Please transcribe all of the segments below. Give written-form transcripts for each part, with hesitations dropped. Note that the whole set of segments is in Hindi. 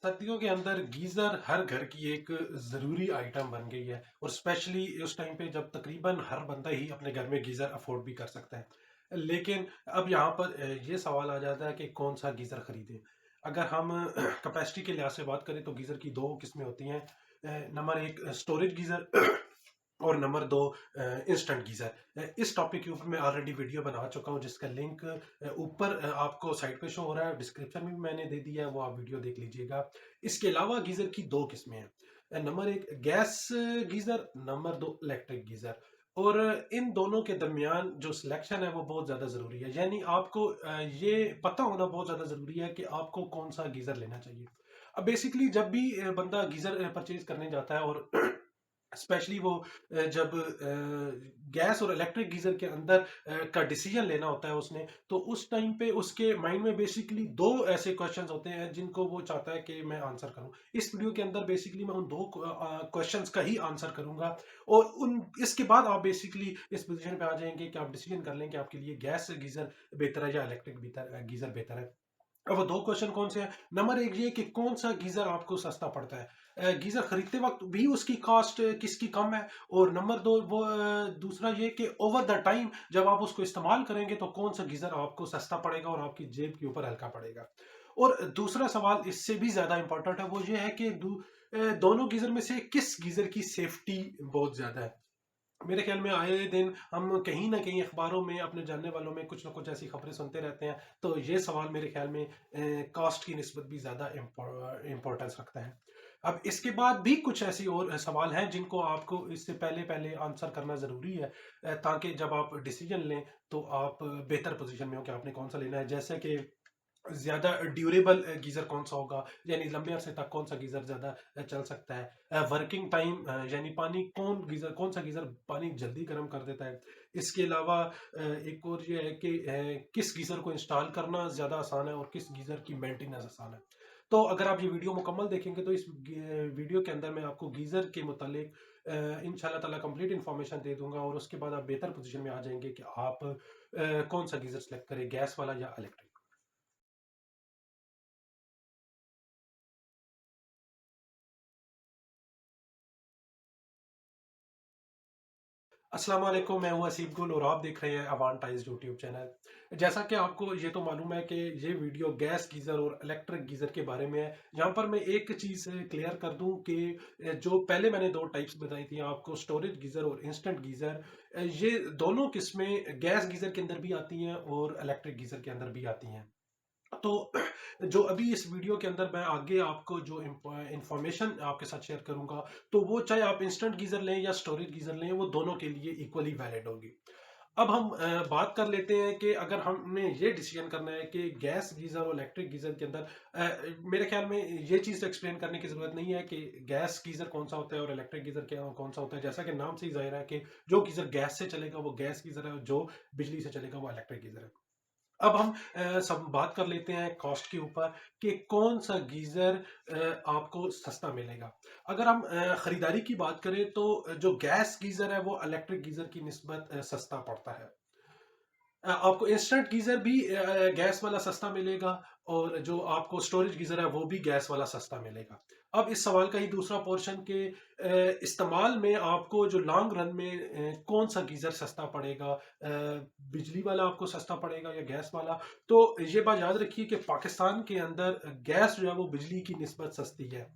सर्दियों के अंदर गीज़र हर घर की एक ज़रूरी आइटम बन गई है और स्पेशली उस टाइम पे जब तकरीबन हर बंदा ही अपने घर में गीज़र अफोर्ड भी कर सकता है। लेकिन अब यहाँ पर ये सवाल आ जाता है कि कौन सा गीज़र खरीदें। अगर हम कैपेसिटी के लिहाज से बात करें तो गीज़र की दो किस्में होती हैं। नंबर एक स्टोरेज गीज़र और नंबर दो इंस्टेंट गीज़र। इस टॉपिक के ऊपर मैं ऑलरेडी वीडियो बना चुका हूँ जिसका लिंक ऊपर आपको साइड पे शो हो रहा है, डिस्क्रिप्शन में भी मैंने दे दिया है, वो आप वीडियो देख लीजिएगा। इसके अलावा गीज़र की दो किस्में हैं। नंबर एक गैस गीज़र, नंबर दो इलेक्ट्रिक गीज़र। और इन दोनों के दरमियान जो सिलेक्शन है वो बहुत ज़्यादा ज़रूरी है, यानी आपको ये पता होना बहुत ज़्यादा ज़रूरी है कि आपको कौन सा गीज़र लेना चाहिए। अब बेसिकली जब भी बंदा गीज़र परचेज करने जाता है और स्पेशली वो जब गैस और इलेक्ट्रिक गीजर के अंदर का डिसीजन लेना होता है उसने, तो उस टाइम पे उसके माइंड में बेसिकली दो ऐसे क्वेश्चंस होते हैं जिनको वो चाहता है कि मैं आंसर करूं। इस वीडियो के अंदर बेसिकली मैं उन दो क्वेश्चंस का ही आंसर करूंगा और उन इसके बाद आप बेसिकली इस पोजीशन पे आ जाएंगे कि आप डिसीजन कर लें कि आपके लिए गैस गीजर बेहतर है या इलेक्ट्रिक गीजर बेहतर है। अब वो दो क्वेश्चन कौन से हैं? नंबर एक ये कि कौन सा गीजर आपको सस्ता पड़ता है। गीजर खरीदते वक्त भी उसकी कॉस्ट किसकी कम है। और नंबर दो वो दूसरा ये कि ओवर द टाइम जब आप उसको इस्तेमाल करेंगे तो कौन सा गीजर आपको सस्ता पड़ेगा और आपकी जेब के ऊपर हल्का पड़ेगा। और दूसरा सवाल इससे भी ज्यादा इंपॉर्टेंट है, वो ये है कि दोनों गीजर में से किस गीजर की सेफ्टी बहुत ज्यादा है। मेरे ख्याल में आए दिन हम कहीं ना कहीं अखबारों में अपने जानने वालों में कुछ ना कुछ ऐसी खबरें सुनते रहते हैं, तो ये सवाल मेरे ख्याल में कॉस्ट की निस्बत भी ज़्यादा इम्पोर्टेंस रखता है। अब इसके बाद भी कुछ ऐसी और सवाल हैं जिनको आपको इससे पहले पहले आंसर करना ज़रूरी है, ताकि जब आप डिसीजन लें तो आप बेहतर पोजीशन में हो कि आपने कौन सा लेना है। जैसे कि ज़्यादा ड्यूरेबल गीज़र कौन सा होगा, यानी लंबे अरसे तक कौन सा गीज़र ज़्यादा चल सकता है। वर्किंग टाइम यानी पानी कौन सा गीज़र पानी जल्दी गर्म कर देता है। इसके अलावा एक और ये है कि किस गीज़र को इंस्टॉल करना ज़्यादा आसान है और किस गीज़र की मेंटेनेंस आसान है। तो अगर आप ये वीडियो मुकम्मल देखेंगे तो इस वीडियो के अंदर मैं आपको गीज़र के मुतालिक इंशाल्लाह ताला कंप्लीट इन्फॉर्मेशन दे दूंगा और उसके बाद आप बेहतर पोजीशन में आ जाएंगे कि आप कौन सा गीज़र सेलेक्ट करें, गैस वाला या इलेक्ट्रिक। अस्सलाम वालेकुम, मैं हूं हसीब गुल और आप देख रहे हैं अवान टाइम्स यूट्यूब चैनल। जैसा कि आपको ये तो मालूम है कि ये वीडियो गैस गीज़र और इलेक्ट्रिक गीज़र के बारे में है। यहाँ पर मैं एक चीज़ क्लियर कर दूं कि जो पहले मैंने दो टाइप्स बताई थी आपको, स्टोरेज गीज़र और इंस्टेंट गीज़र, ये दोनों किस्में गैस गीज़र के अंदर भी आती हैं और इलेक्ट्रिक गीज़र के अंदर भी आती हैं। तो जो अभी इस वीडियो के अंदर मैं आगे आपको जो इंफॉर्मेशन आपके साथ शेयर करूंगा, तो वो चाहे आप इंस्टेंट गीजर लें या स्टोरेज गीजर लें, वो दोनों के लिए इक्वली वैलिड होगी। अब हम बात कर लेते हैं कि अगर हमने ये डिसीजन करना है कि गैस गीजर और इलेक्ट्रिक गीजर के अंदर मेरे ख्याल में ये चीज़ एक्सप्लेन करने की जरूरत नहीं है कि गैस गीजर कौन सा होता है और इलेक्ट्रिक गीजर क्या कौन सा होता है। जैसा कि नाम से ही जाहिर है कि जो गीजर गैस से चलेगा वो गैस गीजर है और जो बिजली से चलेगा वो इलेक्ट्रिक गीजर है। अब हम सब बात कर लेते हैं कॉस्ट के ऊपर कि कौन सा गीजर आपको सस्ता मिलेगा। अगर हम खरीदारी की बात करें तो जो गैस गीजर है वो इलेक्ट्रिक गीजर की निस्बत सस्ता पड़ता है। आपको इंस्टेंट गीजर भी गैस वाला सस्ता मिलेगा और जो आपको स्टोरेज गीजर है वो भी गैस वाला सस्ता मिलेगा। अब इस सवाल का ही दूसरा पोर्शन के इस्तेमाल में आपको जो लॉन्ग रन में कौन सा गीजर सस्ता पड़ेगा, बिजली वाला आपको सस्ता पड़ेगा या गैस वाला। तो ये बात याद रखिए कि पाकिस्तान के अंदर गैस जो है वो बिजली की निस्बत सस्ती है।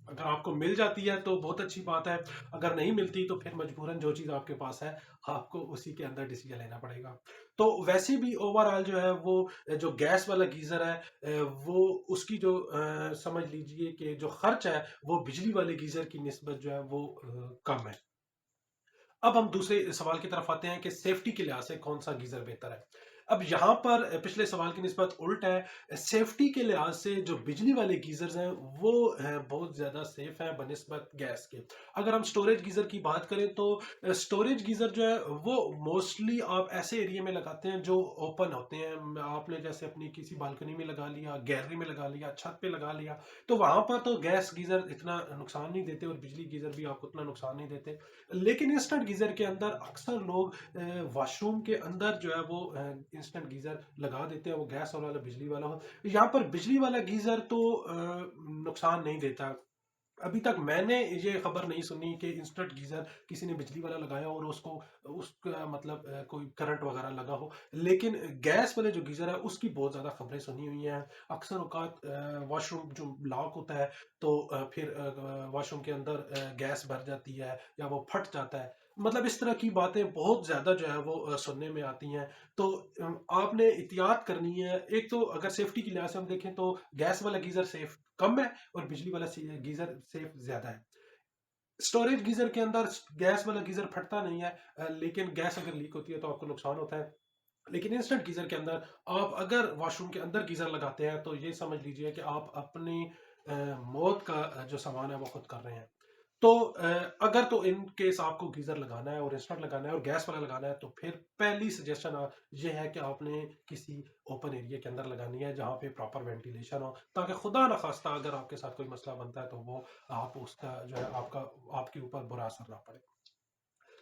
अगर आपको मिल जाती है तो बहुत अच्छी बात है, अगर नहीं मिलती तो फिर मजबूरन जो चीज़ आपके पास है आपको उसी के अंदर डिसीजन लेना पड़ेगा। तो वैसे भी ओवरऑल जो है वो जो गैस वाला गीज़र है वो उसकी जो समझ लीजिए कि जो खर्च है वो बिजली वाले गीज़र की निस्बत जो है वो कम है। अब हम दूसरे सवाल की तरफ आते हैं कि सेफ्टी के लिहाज से कौन सा गीजर बेहतर है। अब यहाँ पर पिछले सवाल की निस्बत उल्ट है। सेफ्टी के लिहाज से जो बिजली वाले गीजर्स हैं वो बहुत ज़्यादा सेफ हैं बनिस्बत गैस के। अगर हम स्टोरेज गीजर की बात करें तो स्टोरेज गीजर जो है वो मोस्टली आप ऐसे एरिया में लगाते हैं जो ओपन होते हैं। आपने जैसे अपनी किसी बालकनी में लगा लिया, गैलरी में लगा लिया, छत पे लगा लिया, तो वहां पर तो गैस गीजर इतना नुकसान नहीं देते और बिजली गीजर भी आपको उतना नुकसान नहीं देते। लेकिन इंस्टेंट गीजर के अंदर अक्सर लोग वॉशरूम के अंदर जो है वो इंस्टेंट गीज़र लगा देते हैं, वो गैस वाला बिजली वाला हो। यहाँ पर बिजली वाला गीज़र तो नुकसान नहीं देता। अभी तक मैंने ये खबर नहीं सुनी कि इंस्टेंट गीज़र किसी ने बिजली वाला लगाया और उसको उसका मतलब कोई करंट वगैरह लगा हो। लेकिन गैस वाले जो गीज़र है उसकी बहुत ज़्यादा खबरें सुनी हुई हैं। अक्सर औकात वॉशरूम जो लॉक होता है तो फिर वॉशरूम के अंदर गैस भर जाती है या वो फट जाता है। मतलब इस तरह की बातें बहुत ज़्यादा जो है वो सुनने में आती हैं। तो आपने एहतियात करनी है। एक तो अगर सेफ्टी के लिहाज से हम देखें तो गैस वाला गीज़र सेफ कम है और बिजली वाला गीजर सेफ ज्यादा है। स्टोरेज गीजर के अंदर गैस वाला गीजर फटता नहीं है, लेकिन गैस अगर लीक होती है तो आपको नुकसान होता है। लेकिन इंस्टेंट गीजर के अंदर आप अगर वॉशरूम के अंदर गीजर लगाते हैं तो ये समझ लीजिए कि आप अपनी मौत का जो सामान है वो खुद कर रहे हैं। तो अगर तो इन केस आपको गीजर लगाना है और इंस्टेंट लगाना है और गैस वाला लगाना है तो फिर पहली सजेशन ये है कि आपने किसी ओपन एरिया के अंदर लगानी है जहाँ पे प्रॉपर वेंटिलेशन हो, ताकि खुदा ना खास्ता अगर आपके साथ कोई मसला बनता है तो वो आप उसका जो है आपका आपके ऊपर बुरा असर ना पड़े।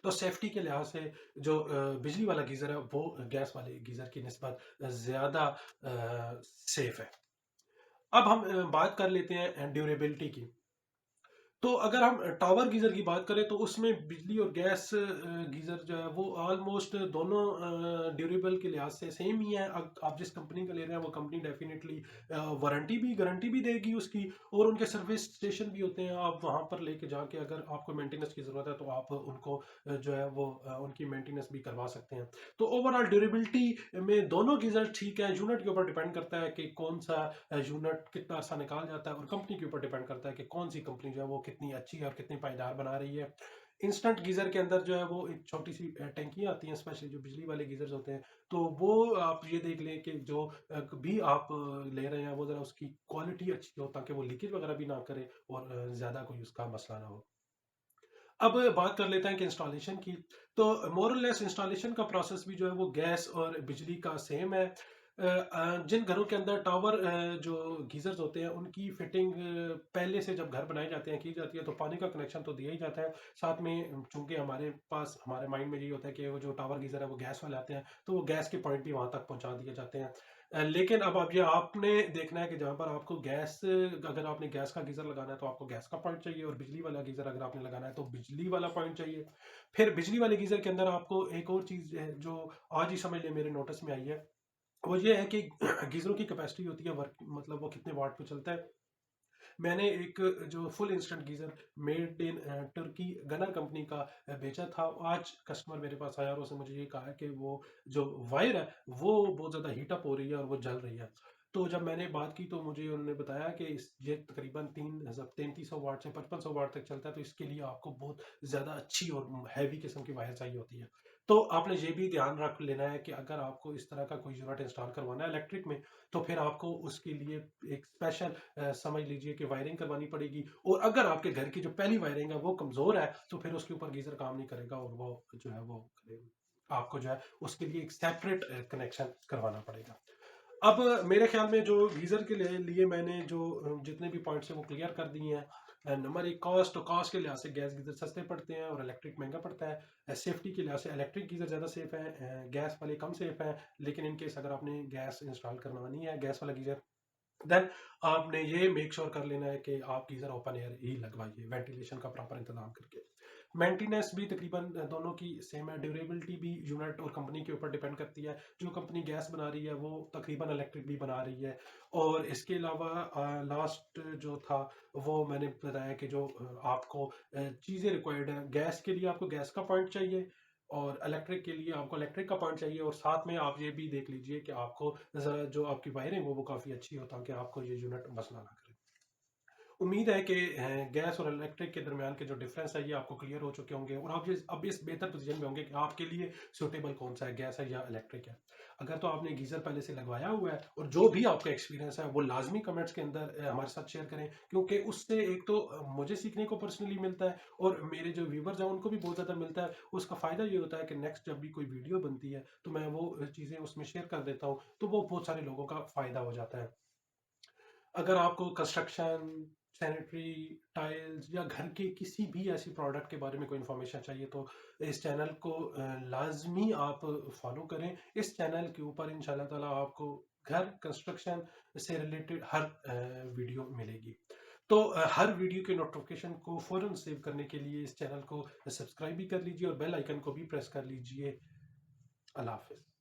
तो सेफ्टी के लिहाज से जो बिजली वाला गीजर है वो गैस वाले गीजर की निस्बत ज्यादा सेफ है। अब हम बात कर लेते हैं ड्यूरेबिलिटी की। तो अगर हम टावर गीजर की बात करें तो उसमें बिजली और गैस गीजर जो है वो ऑलमोस्ट दोनों ड्यूरेबल के लिहाज से सेम ही है। आप जिस कंपनी का ले रहे हैं वो कंपनी डेफिनेटली वारंटी भी गारंटी भी देगी उसकी, और उनके सर्विस स्टेशन भी होते हैं। आप वहां पर लेके जाके अगर आपको मेंटेनेंस की जरूरत है तो आप उनको जो है वो उनकी मेंटेनेंस भी करवा सकते हैं। तो ओवरऑल ड्यूरेबिलिटी में दोनों गीजर ठीक है। यूनिट के ऊपर डिपेंड करता है कि कौन सा यूनिट कितना अर्सा निकाल जाता है, और कंपनी के ऊपर डिपेंड करता है कि कौन सी कंपनी जो है वो कितनी अच्छी है और कितनी पायदार बना रही है। इंस्टेंट गीजर के अंदर जो है वो एक छोटी सी टैंकियां आती हैं, स्पेशली जो बिजली वाले गीजर्स होते हैं। तो वो आप ये देख लें कि जो भी आप ले रहे हैं वो जरा उसकी क्वालिटी अच्छी हो ताकि वो लीकेज वगैरह भी ना करे और ज्यादा कोई उसका मसला ना हो। अब बात कर लेते हैं कि इंस्टॉलेशन की। तो मोरलेस इंस्टॉलेशन का प्रोसेस भी जो है वो गैस और बिजली का सेम है। जिन घरों के अंदर टावर जो गीजर्स होते हैं उनकी फिटिंग पहले से जब घर बनाए जाते हैं की जाती है तो पानी का कनेक्शन तो दिया ही जाता है। साथ में चूंकि हमारे पास हमारे माइंड में यही होता है कि वो जो टावर गीजर है वो गैस वाले आते हैं तो वो गैस के पॉइंट भी वहां तक पहुंचा दिए जाते हैं। लेकिन अब ये आपने देखना है कि जहां पर आपको गैस, अगर आपने गैस का गीजर लगाना है तो आपको गैस का पॉइंट चाहिए, और बिजली वाला गीजर अगर आपने लगाना है तो बिजली वाला पॉइंट चाहिए। फिर बिजली वाले गीजर के अंदर आपको एक और चीज है जो आज ही समझ ले मेरे नोटिस में आई है। वो ये है कि गीजरों की कैपेसिटी होती है वर्क, मतलब वो कितने वाट पे चलता है। मैंने एक जो full instant geyser made in Turkey गनर कंपनी का बेचा था। आज कस्टमर मेरे पास आया और उसने मुझे ये कहा है कि वो जो वायर है वो बहुत ज़्यादा हीटअप हो रही है और वो जल रही है। तो जब मैंने बात की तो मुझे उन्होंने बताया कि ये तकरीबन 3300 वाट से 5500 वाट तक चलता है, तो इसके लिए आपको बहुत ज़्यादा अच्छी और हैवी किस्म की वायर चाहिए होती है। तो आपने ये भी ध्यान रख लेना है कि अगर आपको इस तरह का कोई यूनिट इंस्टॉल करवाना है इलेक्ट्रिक में तो फिर आपको उसके लिए एक स्पेशल समझ लीजिए कि वायरिंग करवानी पड़ेगी। और अगर आपके घर की जो पहली वायरिंग है वो कमजोर है तो फिर उसके ऊपर गीजर काम नहीं करेगा और वो जो है वो आपको जो है उसके लिए एक सेपरेट कनेक्शन करवाना पड़ेगा। अब मेरे ख्याल में जो गीजर के लिए मैंने जो जितने भी पॉइंट्स हैं वो क्लियर कर दिए हैं। नंबर एक कॉस्ट, तो कॉस्ट के लिहाज से गैस गीजर सस्ते पड़ते हैं और इलेक्ट्रिक महंगा पड़ता है। सेफ्टी के लिहाज से इलेक्ट्रिक गीजर ज़्यादा सेफ है, गैस वाले कम सेफ है। लेकिन इन केस अगर आपने गैस इंस्टॉल करवानी है, गैस वाला गीजर, देन आपने ये मेक श्योर कर लेना है कि आप गीजर ओपन एयर ही लगवाइए, वेंटिलेशन का प्रॉपर इंतजाम करके। मेंटेनेंस भी तकरीबन दोनों की सेम है। ड्यूरेबिलिटी भी यूनिट और कंपनी के ऊपर डिपेंड करती है। जो कंपनी गैस बना रही है वो तकरीबन इलेक्ट्रिक भी बना रही है। और इसके अलावा लास्ट जो था वो मैंने बताया कि जो आपको चीज़ें रिक्वायर्ड है, गैस के लिए आपको गैस का पॉइंट चाहिए और इलेक्ट्रिक के लिए आपको इलेक्ट्रिक का पॉइंट चाहिए, और साथ में आप ये भी देख लीजिए कि आपको ज़रा जो आपकी वायरिंग हो वो काफ़ी अच्छी हो ताकि आपको ये यूनिट मसला ना करे। उम्मीद है कि गैस और इलेक्ट्रिक के दरमियान के जो डिफरेंस है ये आपको क्लियर हो चुके होंगे और आप अब इस बेहतर पोजीशन में होंगे कि आपके लिए सूटेबल कौन सा है, गैस है या इलेक्ट्रिक है। अगर तो आपने गीजर पहले से लगवाया हुआ है और जो भी आपका एक्सपीरियंस है वो लाजमी कमेंट्स के अंदर हमारे साथ शेयर करें, क्योंकि उससे एक तो मुझे सीखने को पर्सनली मिलता है और मेरे जो व्यूवर्स हैं उनको भी बहुत ज़्यादा मिलता है। उसका फ़ायदा ये होता है कि नेक्स्ट जब भी कोई वीडियो बनती है तो मैं वो चीज़ें उसमें शेयर कर देता हूँ, तो वो बहुत सारे लोगों का फ़ायदा हो जाता है। अगर आपको कंस्ट्रक्शन सैनिटरी टाइल्स या घर के किसी भी ऐसी प्रोडक्ट के बारे में कोई इन्फॉर्मेशन चाहिए तो इस चैनल को लाजमी आप फॉलो करें। इस चैनल के ऊपर इंशाल्लाह ताला आपको घर कंस्ट्रक्शन से रिलेटेड हर वीडियो मिलेगी। तो हर वीडियो के नोटिफिकेशन को फ़ौरन सेव करने के लिए इस चैनल को सब्सक्राइब भी कर लीजिए और बेल आइकन को भी प्रेस कर लीजिए। अल्लाह हाफ़िज़।